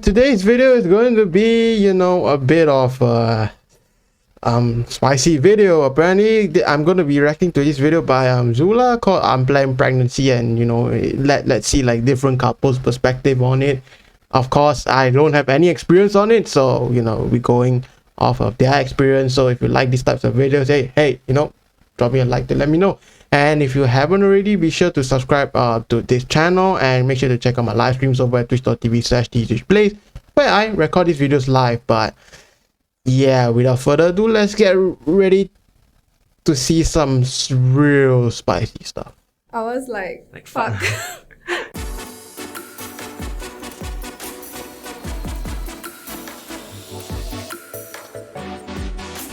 today's video is going to be, a bit of spicy video. Apparently, I'm going to be reacting to this video by Zula called Unplanned Pregnancy, and let's see like different couples' perspective on it. Of course, I don't have any experience on it, so we're going off of their experience. So if you like these types of videos, hey, drop me a like to let me know. And if you haven't already, be sure to subscribe to this channel and make sure to check out my live streams over at twitch.tv/TSwitchPlays, where I record these videos live. But yeah, without further ado, let's get ready to see some real spicy stuff. I was like fuck.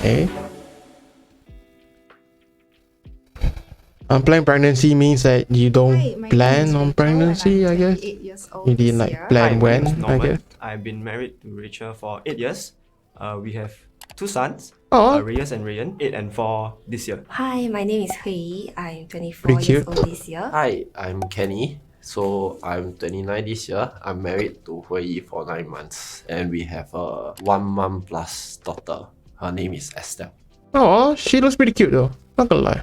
Okay. Unplanned pregnancy means that you don't plan on pregnancy, I guess. You didn't like plan when, I guess. I've been married to Rachel for 8 years. We have 2 sons, Oh, Reyes and Rayan, 8 and 4 this year. Hi, my name is Hui. I'm 24 Pretty years cute. old this year. Hi, I'm Kenny. So I'm 29 this year. I'm married to Hui for 9 months, and we have a 1 month plus daughter. Her name is Estelle. oh, she looks pretty cute though. Not gonna lie.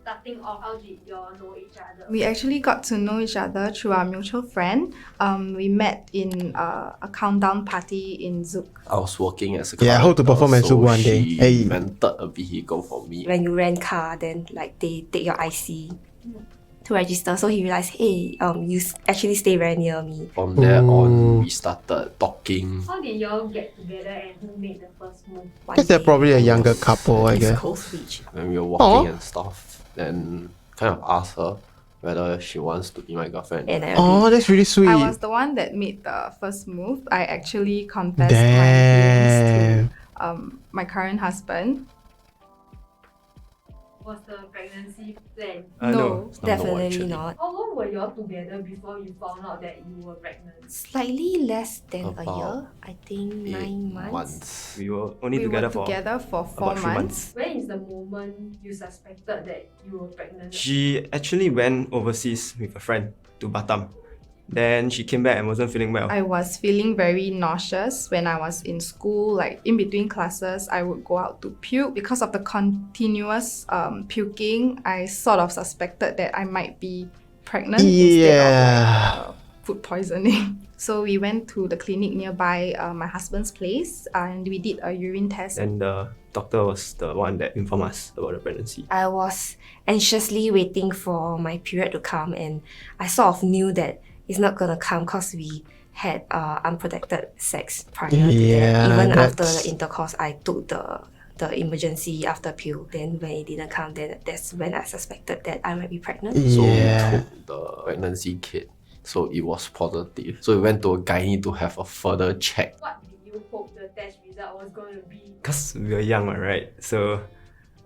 Starting off, how did you all know each other? We actually got to know each other through our mutual friend. We met in a countdown party in Zouk. I was working as a Yeah, I hope to perform at so Zouk one day. she Hey. rented a vehicle for me. When you rent car, then like they take your IC to register. So he realized, hey, you actually stay very near me. From there Ooh. on, we started talking. How did you all get together and who made the first move? One Guess they're day, probably a I younger was couple, I at guess. Coast Beach. When we were walking Aw. and stuff, then kind of asked her whether she wants to be my girlfriend. And I Oh, that's really sweet. I was the one that made the first move. I actually confessed my Damn. feelings to my current husband. Was the pregnancy planned? No, It's not definitely actually. not. How long were you all together before you found out that you were pregnant? Slightly less than a About year. I think 9 8 months. months. We were only We together were for together for 4 about 3 months. When is the moment you suspected that you were pregnant? She actually went overseas with a friend to Batam. Then she came back and wasn't feeling well. I was feeling very nauseous when I was in school. Like in between classes, I would go out to puke. Because of the continuous puking, I sort of suspected that I might be pregnant instead of like, food poisoning. So we went to the clinic nearby my husband's place and we did a urine test. And the doctor was the one that informed us about the pregnancy. I was anxiously waiting for my period to come, and I sort of knew that it's not gonna come because we had unprotected sex prior to Yeah, that. Even after that's- the intercourse, I took the emergency after pill. Then when it didn't come, then that's when I suspected that I might be pregnant. So we Yeah. took the pregnancy kit. So it was positive. So we went to a gynae to have a further check. What did you hope the test result was going to be? Because we were young, right? So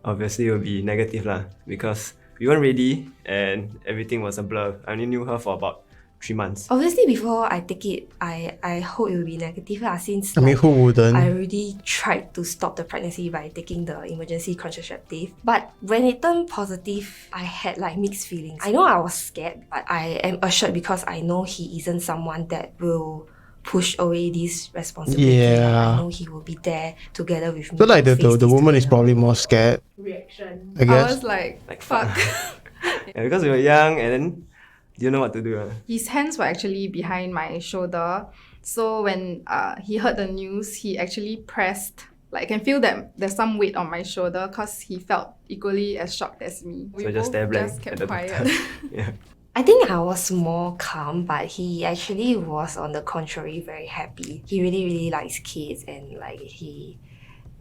obviously it will be negative lah. Because we weren't ready and everything was a blur. I only knew her for about 3 months. Obviously, before I take it, I hope it will be negative lah, since I mean, like, who wouldn't? I already tried to stop the pregnancy by taking the emergency contraceptive. But when it turned positive, I had like mixed feelings. I know I was scared, but I am assured because I know he isn't someone that will push away this responsibility. Yeah. I know he will be there together with me. So like to face the this woman is together. probably more scared, Reaction. I I guess. was like, Like, fuck. Yeah, because we were young and then didn't know what to do. His hands were actually behind my shoulder. So when he heard the news, he actually pressed. Like I can feel that there's some weight on my shoulder because he felt equally as shocked as me. We So just both stare blank just at kept the quiet. doctor. Yeah. I think I was more calm, but he actually was on the contrary very happy. He really, really likes kids, and like he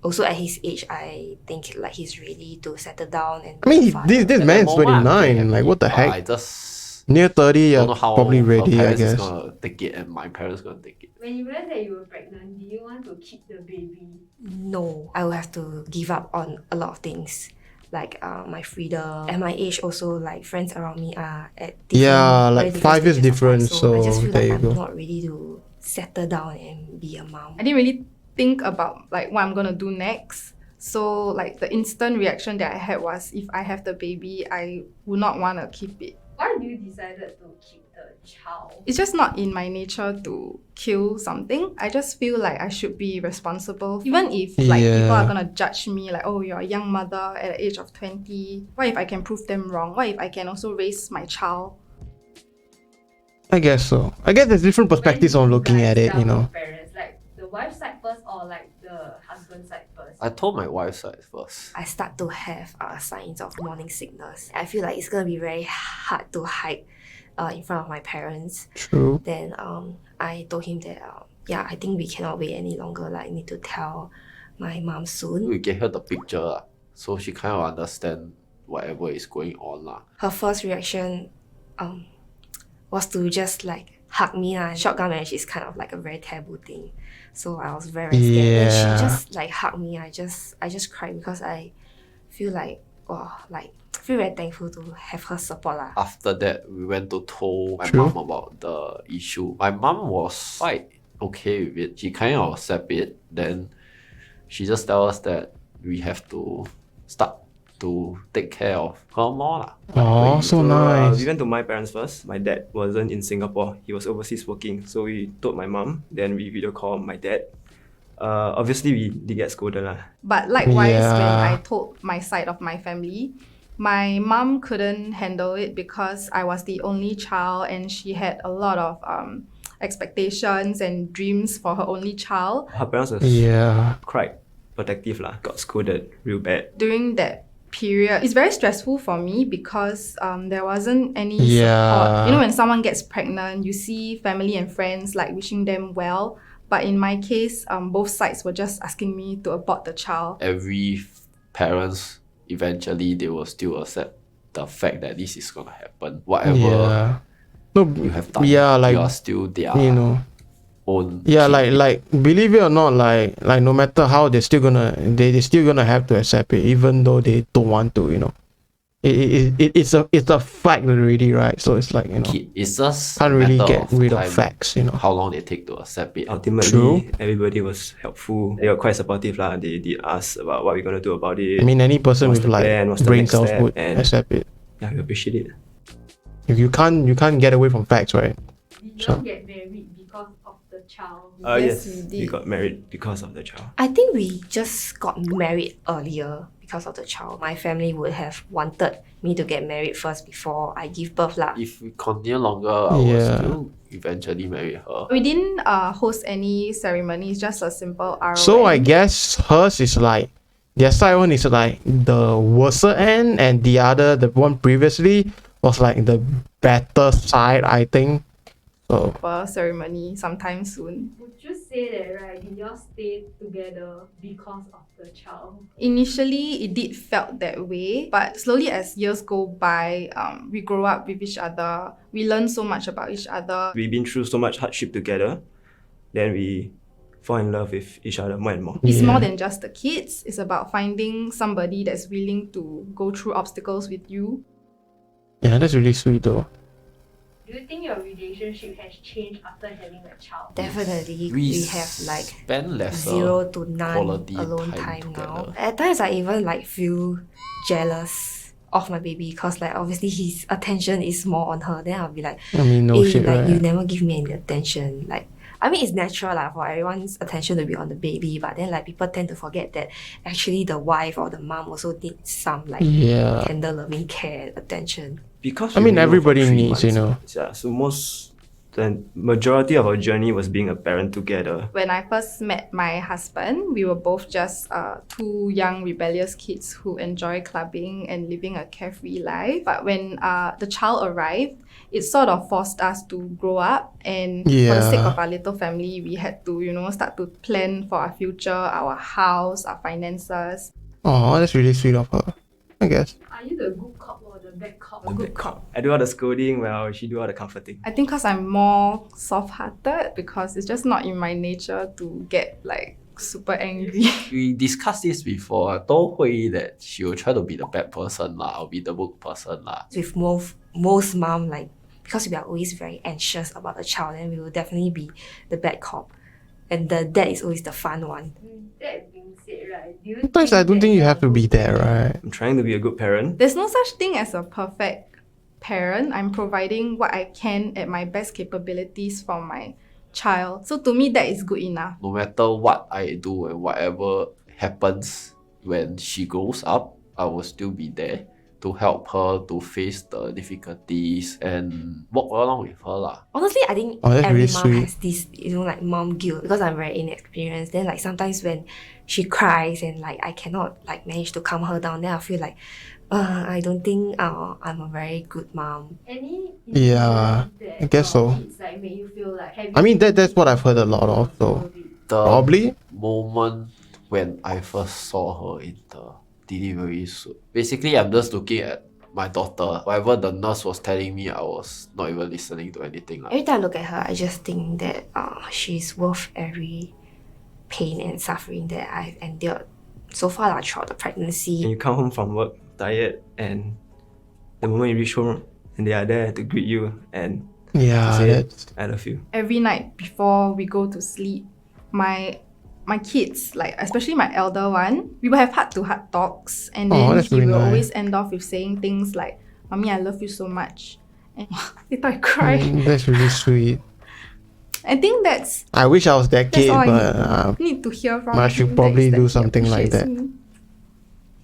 also at his age, I think like he's ready to settle down and. I mean, be a father. this At man's that moment, I'm very 29. Like, what the happy, but I heck? just Near 30, don't you're know how probably her ready, I parents is guess. gonna take it and my parents gonna take it. When you realized that you were pregnant, did you want to keep the baby? No, I will have to give up on a lot of things. Like my freedom. At my age also, like friends around me are at different, Yeah, very like different 5 years stages of life. difference, So I just so feel there like you I'm go. not ready to settle down and be a mom. I didn't really think about like what I'm gonna do next. So like the instant reaction that I had was if I have the baby, I would not want to keep it Why do you decided to keep the child? It's just not in my nature to kill something. I just feel like I should be responsible. Even if like people are Yeah. gonna judge me like, oh, you're a young mother at the age of 20. What if I can prove them wrong? What if I can also raise my child? I guess so. I guess there's different perspectives on looking at it, you know. Parents, like the wife's side first or like the husband's side first? I told my wife's side first. I start to have signs of morning sickness. I feel like it's gonna be very hard to hide in front of my parents. True. Then I told him that yeah, I think we cannot wait any longer. Like, I need to tell my mom soon. We gave her the picture, lah, so she kind of understand whatever is going on. Lah. Her first reaction was to just like hug me. Shotgun marriage is kind of like a very taboo thing. So I was very, very scared. Yeah. When she just like hugged me, I just cried because I feel like, feel very thankful to have her support. Lah. After that, we went to tell my True. mom about the issue. My mom was quite okay with it. She kind of accept it. Then she just tell us that we have to start to take care of her more. Lah. Oh, so nice. We went to my parents first. My dad wasn't in Singapore. He was overseas working. So we told my mom. Then we video called my dad. Obviously, we did get scolded. Lah. But likewise, when Yeah. I told my side of my family, my mom couldn't handle it because I was the only child and she had a lot of expectations and dreams for her only child. Her parents was Yeah. quite protective. Lah. Got scolded real bad. During that period, it's very stressful for me because there wasn't any Yeah. support. You know, when someone gets pregnant, you see family and friends like wishing them well. But in my case, both sides were just asking me to abort the child. Every parents, eventually, they will still accept the fact that this is going to happen. Whatever Yeah. No, you have done, yeah, like, you are still their you know. own Yeah, kid. like believe it or not, like no matter how they're still gonna have to accept it, even though they don't want to, you know. It's a fact already, right? So it's like, you know, Kid. It's just can't really matter get rid of time, facts, you know. how long they take to accept it. Ultimately, True. everybody was helpful. They were quite supportive. Lah. They did ask about what we're going to do about it. I mean, any person What's with the like plan? What's the brain next cells step? would And accept it. yeah, we appreciate it. If you can't get away from facts, right? Did So- you get married because of the child? Yes, Yes, we we did. got married because of the child. I think we just got married earlier because of the child. My family would have wanted me to get married first before I give birth. Lah. If we continue longer, I will Yeah. still eventually marry her. We didn't host any ceremonies, just a simple ROM. So I guess hers is like their side one is like the worse end, and the one previously was like the better side, I think. So ceremony sometime soon. Would you say that, right, did y'all stay together because of the child? Initially, it did felt that way, but slowly as years go by, we grow up with each other. We learn so much about each other. We've been through so much hardship together. Then we fall in love with each other more and more. It's Yeah. more than just the kids. It's about finding somebody that's willing to go through obstacles with you. yeah, that's really sweet though. Do you think your relationship has changed after having a child? Definitely, we have like spend lesser 0 to 9 quality alone time time now. together. At times, I even like feel jealous of my baby because like obviously his attention is more on her. Then I'll be like, I mean, no "Eh, shit, like you right? never give me any attention." Like, I mean, it's natural lah for everyone's attention to be on the baby, but then like people tend to forget that actually the wife or the mom also needs some like Yeah. tender loving care and attention. Because I we mean, knew for everybody 3 needs, you months, know. Yeah, so the majority of our journey was being a parent together. When I first met my husband, we were both just two young rebellious kids who enjoy clubbing and living a carefree life. But when the child arrived, it sort of forced us to grow up, and for the sake Yeah. of our little family, we had to, start to plan for our future, our house, our finances. Oh, that's really sweet of her, I guess. Are you the good cop or the bad cop? Good cop. I do all the scolding while she do all the comforting. I think because I'm more soft-hearted, because it's just not in my nature to get like super angry. We discussed this before. I told Hui that she will try to be the bad person lah, I'll be the good person lah. With most mom, like because we are always very anxious about the child, then we will definitely be the bad cop, and the dad is always the fun one. That being said, right, do you Sometimes I don't that think you you're have to be good there, parent? right? I'm trying to be a good parent. There's no such thing as a perfect parent. I'm providing what I can at my best capabilities for my child. So to me, that is good enough. No matter what I do and whatever happens when she grows up, I will still be there to help her to face the difficulties and walk along with her lah. Honestly, I think Oh, that's every really mom sweet. has this, like mom guilt because I'm very inexperienced. Then like sometimes when she cries and like I cannot like manage to calm her down, then I feel like, I don't think I'm a very good mom. Any Yeah, incident that I guess your so. kids like make you feel like I mean, that's what I've heard a lot of, so The probably. moment when I first saw her in the delivery suit. Basically, I'm just looking at my daughter. Whatever the nurse was telling me, I was not even listening to anything lah. Every time I look at her, I just think that she's worth every pain and suffering that I've endured so far like, throughout the When pregnancy. you come home from work tired, and the moment you reach home and they are there to greet you and to Yeah, say, that's I love you. Every night before we go to sleep, my kids, like especially my elder one, we will have heart-to-heart talks, and Oh, then that's he really will nice. always end off with saying things like, "Mommy, I love you so much," and later I cry. that's really sweet. I think that's I wish I was that kid, all I but need to hear from I should him. probably that do he something like appreciates that. me.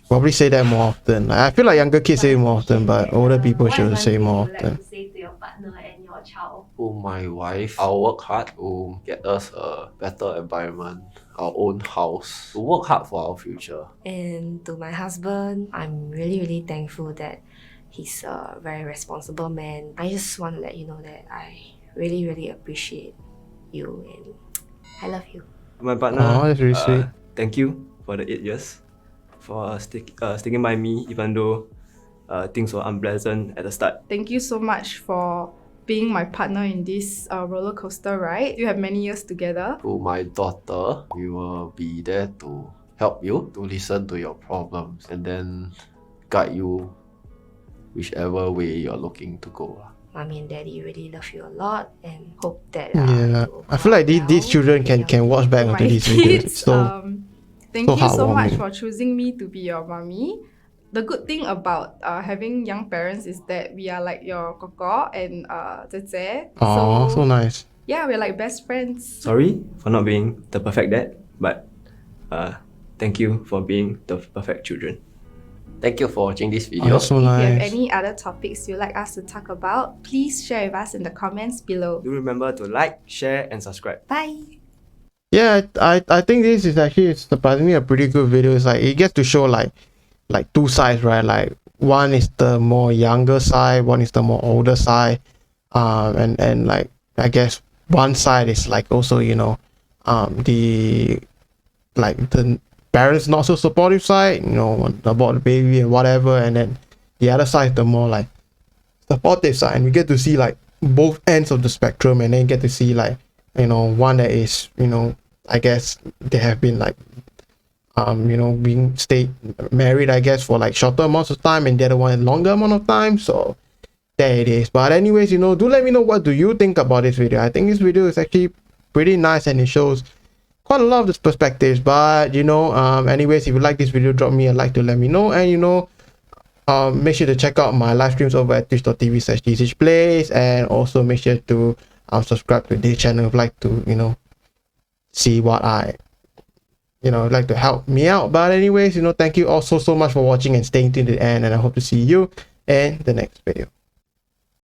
probably say that more often. Like, I feel like younger kids say it more often, but older people what is should one say thing more you would like often. to say to your partner and your child? To my wife, I'll work hard to get us a better environment, our own house, to work hard for our future. And to my husband, I'm really, really thankful that he's a very responsible man. I just want to let you know that I really, really appreciate you and I love you. My partner, Oh, that's really sweet. thank you for the 8 years, for sticking by me even though things were unpleasant at the start. Thank you so much for being my partner in this roller coaster ride. You have many years together. To my daughter, we will be there to help you, to listen to your problems, and then guide you whichever way you're looking to go. Mommy and Daddy really love you a lot and hope that Yeah, you I feel like these well children and can watch back My onto these videos. kids, So thank so you so much heartwarming. for choosing me to be your mommy. The good thing about having young parents is that we are like your koko and zeze. oh, so nice. Yeah, we're like best friends. Sorry for not being the perfect dad, but thank you for being the perfect children. Thank you for watching this Oh, video. that's so If you have nice. any other topics you'd like us to talk about, please share with us in the comments below. Do remember to like, share, and subscribe. Bye! Yeah, I think this is actually surprisingly a pretty good video. It's like it gets to show like two sides, right? Like one is the more younger side, one is the more older side, and like I guess one side is like also the parents not so supportive side, about the baby and whatever, and then the other side is the more like supportive side, and we get to see like both ends of the spectrum, and then get to see like one that is I guess they have been like being married, I guess, for like shorter amounts of time, and the other one longer amount of time. So there it is. But anyways, do let me know what do you think about this video. I think this video is actually pretty nice, and it shows quite a lot of this perspectives. But anyways, if you like this video, drop me a like to let me know, and make sure to check out my live streams over at twitch.tv/GCHplays, and also make sure to subscribe to this channel if you like to see what I like to help me out. But anyways, thank you all so much for watching and staying tuned to the end, and I hope to see you in the next video.